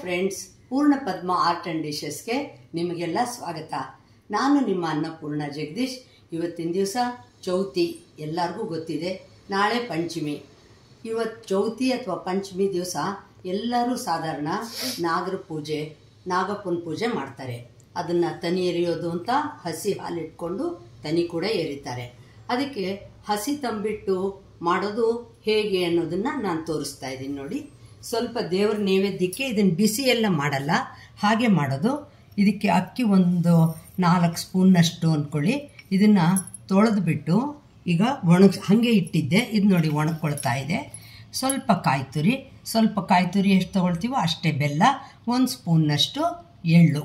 Friends, ಪೂರ್ಣ ಪದ್ಮ art and ಡಿಶಸ್ಗೆ ನಿಮಗೆಲ್ಲ ಸ್ವಾಗತ. ನಾನು ನಿಮ್ಮ ಅನ್ನಪೂರ್ಣ ಜಗದೀಶ್. ಇವತ್ತಿನ ದಿವಸ ಚೌತಿ, ಎಲ್ಲರಿಗೂ ಗೊತ್ತಿದೆ. ನಾಳೆ ಪಂಚಮಿ. ಇವತ್ತು ಚೌತಿ ಅಥವಾ ಪಂಚಮಿ ದಿವಸ ಎಲ್ಲರೂ ಸಾಧಾರಣ ನಾಗರ ಪೂಜೆ, ನಾಗಪ್ಪನ ಪೂಜೆ ಮಾಡ್ತಾರೆ. ಅದನ್ನು ತನಿ ಎರಿಯೋದು ಅಂತ ಹಸಿ ಹಾಲಿಟ್ಕೊಂಡು ತನಿ ಕೂಡ ಎರಿತಾರೆ. ಅದಕ್ಕೆ ಹಸಿ ತಂಬಿಟ್ಟು ಮಾಡೋದು ಹೇಗೆ ಅನ್ನೋದನ್ನು ನಾನು ತೋರಿಸ್ತಾ ಇದ್ದೀನಿ ನೋಡಿ. ಸ್ವಲ್ಪ ದೇವ್ರ ನೈವೇದ್ಯಕ್ಕೆ ಇದನ್ನು ಬಿಸಿ ಎಲ್ಲ ಮಾಡಲ್ಲ, ಹಾಗೆ ಮಾಡೋದು. ಇದಕ್ಕೆ ಅಕ್ಕಿ ಒಂದು 4 ಸ್ಪೂನ್ನಷ್ಟು ಅಂದ್ಕೊಳ್ಳಿ. ಇದನ್ನು ತೊಳೆದ್ಬಿಟ್ಟು ಈಗ ಹಾಗೆ ಇಟ್ಟಿದ್ದೆ. ಇದು ನೋಡಿ ಒಣಕೊಳ್ತಾ ಇದೆ. ಸ್ವಲ್ಪ ಕಾಯಿ ತುರಿ ಎಷ್ಟು ತೊಗೊಳ್ತೀವೋ ಅಷ್ಟೇ ಬೆಲ್ಲ, 1 ಸ್ಪೂನ್ನಷ್ಟು ಎಳ್ಳು,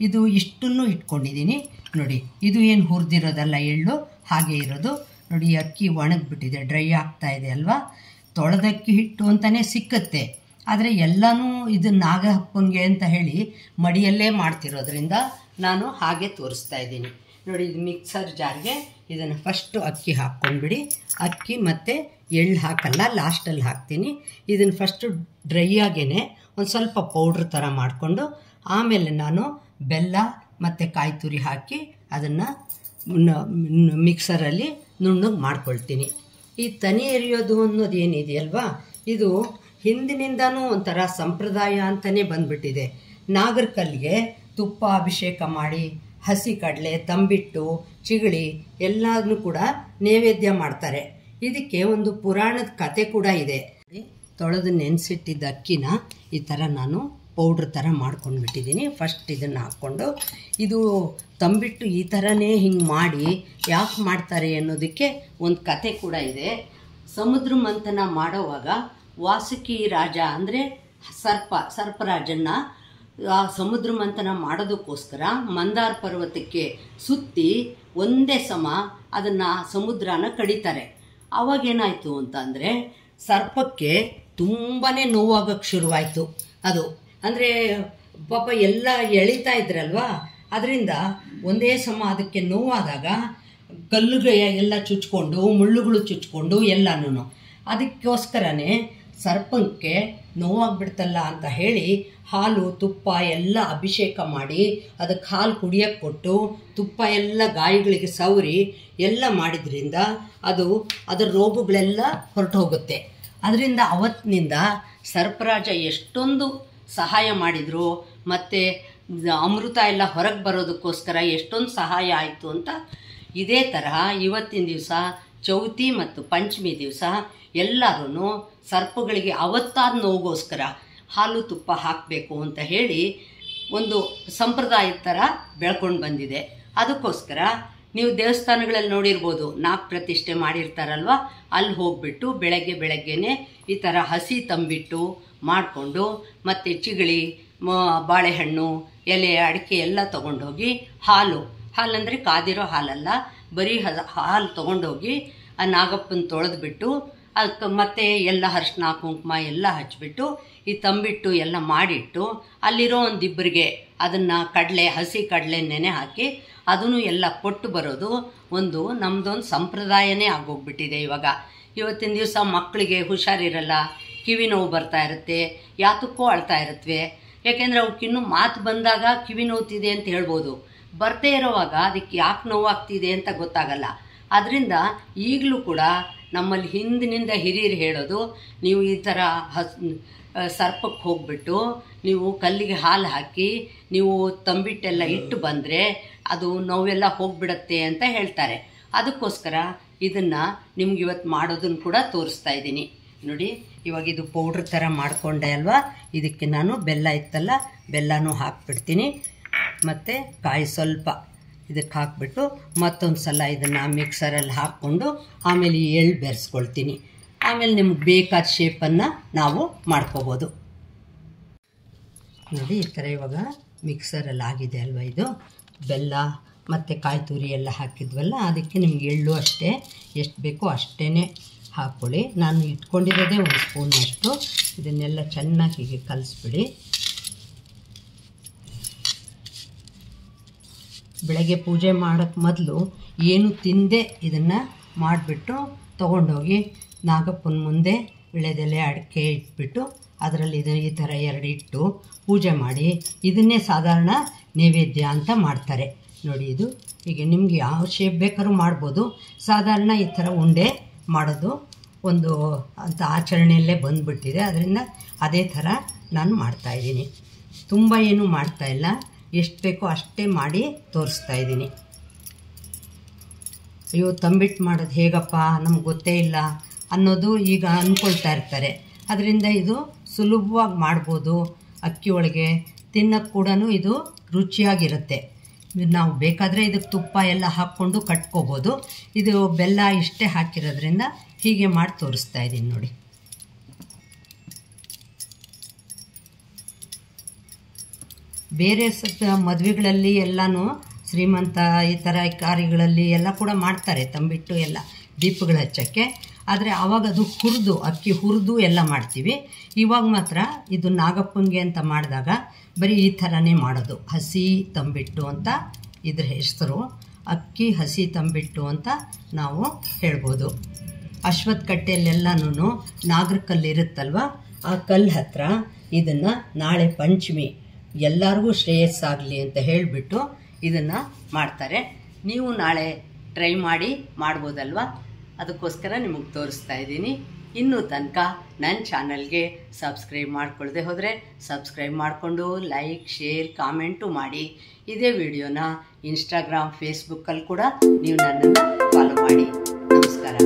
ಇದು ಇಷ್ಟನ್ನು ಇಟ್ಕೊಂಡಿದ್ದೀನಿ ನೋಡಿ. ಇದು ಏನು ಹುರಿದಿರೋದಲ್ಲ, ಎಳ್ಳು ಹಾಗೆ ಇರೋದು ನೋಡಿ. ಅಕ್ಕಿ ಒಣಗಿಬಿಟ್ಟಿದೆ, ಡ್ರೈ ಆಗ್ತಾ ಇದೆ ಅಲ್ವಾ. ತೊಳೆದಕ್ಕಿ ಹಿಟ್ಟು ಅಂತಲೇ ಸಿಕ್ಕತ್ತೆ, ಆದರೆ ಎಲ್ಲನೂ ಇದು ನಾಗಪ್ಪನಿಗೆ ಅಂತ ಹೇಳಿ ಮಡಿಯಲ್ಲೇ ಮಾಡ್ತಿರೋದ್ರಿಂದ ನಾನು ಹಾಗೆ ತೋರಿಸ್ತಾ ಇದ್ದೀನಿ ನೋಡಿ. ಇದು ಮಿಕ್ಸರ್ ಜಾರ್ಗೆ ಇದನ್ನು ಫಸ್ಟು ಅಕ್ಕಿ ಹಾಕ್ಕೊಂಡ್ಬಿಡಿ. ಅಕ್ಕಿ ಮತ್ತು ಎಳ್ಳು ಹಾಕಲ್ಲ, ಲಾಸ್ಟಲ್ಲಿ ಹಾಕ್ತೀನಿ. ಇದನ್ನು ಫಸ್ಟು ಡ್ರೈ ಆಗೇ ಒಂದು ಸ್ವಲ್ಪ ಪೌಡ್ರ್ ಥರ ಮಾಡಿಕೊಂಡು ಆಮೇಲೆ ನಾನು ಬೆಲ್ಲ ಮತ್ತು ಕಾಯಿ ತುರಿ ಹಾಕಿ ಅದನ್ನು ಮಿಕ್ಸರಲ್ಲಿ ನುಣ್ಣಗೆ ಮಾಡ್ಕೊಳ್ತೀನಿ. ಈ ತನಿ ಎರಿಯೋದು ಅನ್ನೋದು ಏನಿದೆಯಲ್ವಾ, ಇದು ಹಿಂದಿನಿಂದನೂ ಒಂಥರ ಸಂಪ್ರದಾಯ ಅಂತಲೇ ಬಂದ್ಬಿಟ್ಟಿದೆ. ನಾಗರ ಕಲ್ಲಿಗೆ ತುಪ್ಪ ಅಭಿಷೇಕ ಮಾಡಿ ಹಸಿ ಕಡಲೆ, ತಂಬಿಟ್ಟು, ಚಿಗಳಿ ಎಲ್ಲನೂ ಕೂಡ ನೈವೇದ್ಯ ಮಾಡ್ತಾರೆ. ಇದಕ್ಕೆ ಒಂದು ಪುರಾಣದ ಕತೆ ಕೂಡ ಇದೆ. ತೊಳೆದು ನೆನೆಸಿಟ್ಟಿದ್ದ ಅಕ್ಕಿನ ಈ ಥರ ನಾನು ಪೌಡ್ರ್ ಥರ ಮಾಡ್ಕೊಂಡ್ಬಿಟ್ಟಿದ್ದೀನಿ. ಫಸ್ಟ್ ಇದನ್ನು ಹಾಕ್ಕೊಂಡು, ಇದು ತಂಬಿಟ್ಟು ಈ ಥರನೇ ಹಿಂಗೆ ಮಾಡಿ ಯಾಕೆ ಮಾಡ್ತಾರೆ ಅನ್ನೋದಕ್ಕೆ ಒಂದು ಕತೆ ಕೂಡ ಇದೆ. ಸಮುದ್ರ ಮಂಥನ ಮಾಡೋವಾಗ ವಾಸುಕಿ ರಾಜ ಅಂದರೆ ಸರ್ಪರಾಜನ್ನ ಆ ಸಮುದ್ರ ಮಂಥನ ಮಾಡೋದಕ್ಕೋಸ್ಕರ ಮಂದಾರ ಪರ್ವತಕ್ಕೆ ಸುತ್ತಿ ಒಂದೇ ಸಮ ಅದನ್ನು ಸಮುದ್ರನ ಕಡಿತಾರೆ. ಆವಾಗೇನಾಯಿತು ಅಂತಂದರೆ ಸರ್ಪಕ್ಕೆ ತುಂಬಾ ನೋವಾಗಕ್ಕೆ ಶುರುವಾಯಿತು. ಅದು ಅಂದರೆ ಪಾಪ ಎಲ್ಲ ಎಳಿತಾ ಇದ್ರಲ್ವಾ, ಅದರಿಂದ ಒಂದೇ ಸಮ ಅದಕ್ಕೆ ನೋವಾದಾಗ ಕಲ್ಲುಗೆ ಎಲ್ಲ ಚುಚ್ಕೊಂಡು, ಮುಳ್ಳುಗಳು ಚುಚ್ಕೊಂಡು ಎಲ್ಲನೂ. ಅದಕ್ಕೋಸ್ಕರನೇ ಸರ್ಪಕ್ಕೆ ನೋವಾಗ್ಬಿಡ್ತಲ್ಲ ಅಂತ ಹೇಳಿ ಹಾಲು ತುಪ್ಪ ಎಲ್ಲ ಅಭಿಷೇಕ ಮಾಡಿ ಅದಕ್ಕೆ ಹಾಲು ಕುಡಿಯೋಕ್ಕೆ ಕೊಟ್ಟು ತುಪ್ಪ ಎಲ್ಲ ಗಾಯಗಳಿಗೆ ಸವರಿ ಎಲ್ಲ ಮಾಡಿದ್ರಿಂದ ಅದರ ರೋಗಗಳೆಲ್ಲ ಹೊರಟು ಹೋಗುತ್ತೆ. ಅದರಿಂದ ಅವತ್ತಿನಿಂದ ಸರ್ಪರಾಜ ಎಷ್ಟೊಂದು ಸಹಾಯ ಮಾಡಿದರು, ಮತ್ತು ಅಮೃತ ಎಲ್ಲ ಹೊರಗೆ ಬರೋದಕ್ಕೋಸ್ಕರ ಎಷ್ಟೊಂದು ಸಹಾಯ ಆಯಿತು ಅಂತ. ಇದೇ ತರಹ ಇವತ್ತಿನ ದಿವಸ ಚೌತಿ ಮತ್ತು ಪಂಚಮಿ ದಿವಸ ಎಲ್ಲರೂ ಸರ್ಪಗಳಿಗೆ ಅವತ್ತಾದ ನೋವಿಗೋಸ್ಕರ ಹಾಲು ತುಪ್ಪ ಹಾಕಬೇಕು ಅಂತ ಹೇಳಿ ಒಂದು ಸಂಪ್ರದಾಯದ ಥರ ಬೆಳ್ಕೊಂಡು ಬಂದಿದೆ. ಅದಕ್ಕೋಸ್ಕರ ನೀವು ದೇವಸ್ಥಾನಗಳಲ್ಲಿ ನೋಡಿರ್ಬೋದು, ನಾಗ ಪ್ರತಿಷ್ಠೆ ಮಾಡಿರ್ತಾರಲ್ವ, ಅಲ್ಲಿ ಹೋಗಿಬಿಟ್ಟು ಬೆಳಗ್ಗೆನೇ ಈ ಥರ ಹಸಿ ತಂಬಿಟ್ಟು ಮಾಡಿಕೊಂಡು ಮತ್ತು ಚಿಗಳಿ, ಬಾಳೆಹಣ್ಣು, ಎಲೆ, ಅಡಿಕೆ ಎಲ್ಲ ತೊಗೊಂಡೋಗಿ ಹಾಲಂದರೆ ಕಾದಿರೋ ಹಾಲಲ್ಲ, ಬರೀ ಹಾಲು ತೊಗೊಂಡೋಗಿ ಆ ನಾಗಪ್ಪನ ತೊಳೆದ್ಬಿಟ್ಟು ಅದಕ್ಕೆ ಮತ್ತೆ ಎಲ್ಲ ಅರಿಶಿನ ಕುಂಕುಮ ಎಲ್ಲ ಹಚ್ಬಿಟ್ಟು ಈ ತಂಬಿಟ್ಟು ಎಲ್ಲ ಮಾಡಿಟ್ಟು ಅಲ್ಲಿರೋ ಒಂದಿಬ್ಬರಿಗೆ ಅದನ್ನು ಹಸಿ ಕಡಲೆ ನೆನೆ ಹಾಕಿ ಅದನ್ನು ಎಲ್ಲ ಕೊಟ್ಟು ಬರೋದು ನಮ್ಮದೊಂದು ಸಂಪ್ರದಾಯನೇ ಆಗೋಗ್ಬಿಟ್ಟಿದೆ ಇವಾಗ. ಇವತ್ತಿನ ದಿವಸ ಮಕ್ಕಳಿಗೆ ಹುಷಾರಿರಲ್ಲ, ಕಿವಿ ನೋವು ಬರ್ತಾ ಇರುತ್ತೆ, ಯಾತಕ್ಕೂ ಅಳ್ತಾ ಇರುತ್ತವೆ. ಯಾಕೆಂದರೆ ಅವಕ್ಕಿನ್ನೂ ಮಾತು ಬಂದಾಗ ಕಿವಿ ನೋವ್ತಿದೆ ಅಂತ ಹೇಳ್ಬೋದು, ಬರದೇ ಇರೋವಾಗ ಅದಕ್ಕೆ ಯಾಕೆ ನೋವಾಗ್ತಿದೆ ಅಂತ ಗೊತ್ತಾಗಲ್ಲ. ಅದರಿಂದ ಈಗಲೂ ಕೂಡ ನಮ್ಮಲ್ಲಿ ಹಿಂದಿನಿಂದ ಹಿರಿಯರು ಹೇಳೋದು, ನೀವು ಈ ಥರ ಸರ್ಪಕ್ಕೆ ಹೋಗ್ಬಿಟ್ಟು ನೀವು ಕಲ್ಲಿಗೆ ಹಾಲು ಹಾಕಿ ನೀವು ತಂಬಿಟ್ಟೆಲ್ಲ ಇಟ್ಟು ಬಂದರೆ ಅದು ನೋವೆಲ್ಲ ಹೋಗ್ಬಿಡತ್ತೆ ಅಂತ ಹೇಳ್ತಾರೆ. ಅದಕ್ಕೋಸ್ಕರ ಇದನ್ನು ನಿಮ್ಗೆ ಇವತ್ತು ಮಾಡೋದನ್ನು ಕೂಡ ತೋರಿಸ್ತಾ ಇದ್ದೀನಿ ನೋಡಿ. ಇವಾಗ ಇದು ಪೌಡ್ರ್ ಥರ ಮಾಡಿಕೊಂಡೆ ಅಲ್ವಾ, ಇದಕ್ಕೆ ನಾನು ಬೆಲ್ಲ ಇತ್ತಲ್ಲ, ಬೆಲ್ಲನೂ ಹಾಕ್ಬಿಡ್ತೀನಿ. ಮತ್ತು ಕಾಯಿ ಸ್ವಲ್ಪ ಇದಕ್ಕೆ ಹಾಕ್ಬಿಟ್ಟು ಮತ್ತೊಂದು ಸಲ ಇದನ್ನು ಮಿಕ್ಸರಲ್ಲಿ ಹಾಕ್ಕೊಂಡು ಆಮೇಲೆ ಎಳ್ಳು ಬೆರೆಸ್ಕೊಳ್ತೀನಿ. ಆಮೇಲೆ ನಿಮ್ಗೆ ಬೇಕಾದ ಶೇಪನ್ನು ನಾವು ಮಾಡ್ಕೋಬೋದು ನೋಡಿ. ಈ ಥರ ಇವಾಗ ಮಿಕ್ಸರಲ್ಲಿ ಆಗಿದೆ ಅಲ್ವ, ಇದು ಬೆಲ್ಲ ಮತ್ತು ಕಾಯಿ ತುರಿ ಎಲ್ಲ ಹಾಕಿದ್ವಲ್ಲ, ಅದಕ್ಕೆ ನಿಮ್ಗೆ ಎಳ್ಳು ಅಷ್ಟೇ ಎಷ್ಟು ಬೇಕೋ ಅಷ್ಟೇ ಹಾಕ್ಕೊಳ್ಳಿ. ನಾನು ಇಟ್ಕೊಂಡಿರೋದೇ 1 ಸ್ಪೂನಷ್ಟು. ಇದನ್ನೆಲ್ಲ ಚೆನ್ನಾಗಿ ಹೀಗೆ ಕಲಿಸ್ಬಿಡಿ. ಬೆಳಗ್ಗೆ ಪೂಜೆ ಮಾಡೋಕ್ಕೆ ಮೊದಲು ಏನು ತಿಂದೆ ಇದನ್ನು ಮಾಡಿಬಿಟ್ಟು ತೊಗೊಂಡೋಗಿ ನಾಗಪ್ಪನ ಮುಂದೆ ವಿಳೆದೆಲೆ ಅಡಿಕೆ ಇಟ್ಬಿಟ್ಟು ಅದರಲ್ಲಿ ಈ ಥರ 2 ಇಟ್ಟು ಪೂಜೆ ಮಾಡಿ ಇದನ್ನೇ ಸಾಧಾರಣ ನೈವೇದ್ಯ ಅಂತ ಮಾಡ್ತಾರೆ ನೋಡಿ. ಇದು ಹೀಗೆ ನಿಮಗೆ ಯಾವ ಶೇಪ್ ಬೇಕಾದ್ರೂ ಮಾಡ್ಬೋದು. ಸಾಧಾರಣ ಈ ಥರ ಉಂಡೆ ಮಾಡೋದು ಒಂದು ಅಂತ ಆಚರಣೆಯಲ್ಲೇ ಬಂದುಬಿಟ್ಟಿದೆ. ಅದರಿಂದ ಅದೇ ಥರ ನಾನು ಮಾಡ್ತಾಯಿದ್ದೀನಿ. ತುಂಬ ಏನೂ ಮಾಡ್ತಾಯಿಲ್ಲ, ಎಷ್ಟು ಬೇಕೋ ಅಷ್ಟೇ ಮಾಡಿ ತೋರಿಸ್ತಾಯಿದ್ದೀನಿ. ಅಯ್ಯೋ ತಂಬಿಟ್ಟು ಮಾಡೋದು ಹೇಗಪ್ಪ ನಮ್ಗೆ ಗೊತ್ತೇ ಇಲ್ಲ ಅನ್ನೋದು ಈಗ ಅಂದ್ಕೊಳ್ತಾ ಇರ್ತಾರೆ. ಅದರಿಂದ ಇದು ಸುಲಭವಾಗಿ ಮಾಡ್ಬೋದು. ಅಕ್ಕಿ ಒಳಗೆ ತಿನ್ನೋಕ್ಕೆ ಕೂಡ ಇದು ರುಚಿಯಾಗಿರುತ್ತೆ. ನಾವು ಬೇಕಾದರೆ ಇದಕ್ಕೆ ತುಪ್ಪ ಎಲ್ಲ ಹಾಕ್ಕೊಂಡು ಕಟ್ಕೋಬೋದು. ಇದು ಬೆಲ್ಲ ಇಷ್ಟೇ ಹಾಕಿರೋದ್ರಿಂದ ಹೀಗೆ ಮಾಡಿ ತೋರಿಸ್ತಾ ಇದ್ದೀನಿ ನೋಡಿ. ಬೇರೆ ಮದುವೆಗಳಲ್ಲಿ ಎಲ್ಲನೂ ಶ್ರೀಮಂತ ಈ ಥರ ಕಾರ್ಯಗಳಲ್ಲಿ ಎಲ್ಲ ಕೂಡ ಮಾಡ್ತಾರೆ ತಂಬಿಟ್ಟು ಎಲ್ಲ ದೀಪಗಳು ಹಚ್ಚೋಕ್ಕೆ. ಆದರೆ ಆವಾಗ ಅದು ಹುರಿದು ಅಕ್ಕಿ ಹುರಿದು ಎಲ್ಲ ಮಾಡ್ತೀವಿ. ಇವಾಗ ಮಾತ್ರ ಇದು ನಾಗಪ್ಪನಿಗೆ ಅಂತ ಮಾಡಿದಾಗ ಬರೀ ಈ ಥರನೇ ಮಾಡೋದು. ಹಸಿ ತಂಬಿಟ್ಟು ಅಂತ ಇದ್ರ ಹೆಸರು. ಅಕ್ಕಿ ಹಸಿ ತಂಬಿಟ್ಟು ಅಂತ ನಾವು ಹೇಳ್ಬೋದು. ಅಶ್ವತ್ಥ ಕಟ್ಟೆಯಲ್ಲೆಲ್ಲನೂ ನಾಗರ ಕಲ್ಲು ಇರುತ್ತಲ್ವ, ಆ ಕಲ್ಲು ಹತ್ರ ಇದನ್ನು ನಾಳೆ ಪಂಚಮಿ ಎಲ್ಲರಿಗೂ ಶ್ರೇಯಸ್ಸಾಗಲಿ ಅಂತ ಹೇಳಿಬಿಟ್ಟು ಇದನ್ನು ಮಾಡ್ತಾರೆ. ನೀವು ನಾಳೆ ಟ್ರೈ ಮಾಡಿ ಮಾಡ್ಬೋದಲ್ವ, ಅದಕ್ಕೋಸ್ಕರ ನಿಮಗೆ ತೋರಿಸ್ತಾ ಇದ್ದೀನಿ. ಇನ್ನೂ ತನಕ ನನ್ನ ಚಾನಲ್ಗೆ ಸಬ್ಸ್ಕ್ರೈಬ್ ಮಾಡ್ಕೊಳ್ಳದೆ ಹೋದರೆ ಸಬ್ಸ್ಕ್ರೈಬ್ ಮಾಡಿಕೊಂಡು ಲೈಕ್, ಶೇರ್, ಕಾಮೆಂಟು ಮಾಡಿ. ಇದೇ ವಿಡಿಯೋನ ಇನ್ಸ್ಟಾಗ್ರಾಮ್, ಫೇಸ್ಬುಕ್ಕಲ್ಲಿ ಕೂಡ ನೀವು ನನ್ನನ್ನು ಫಾಲೋ ಮಾಡಿ. ನಮಸ್ಕಾರ.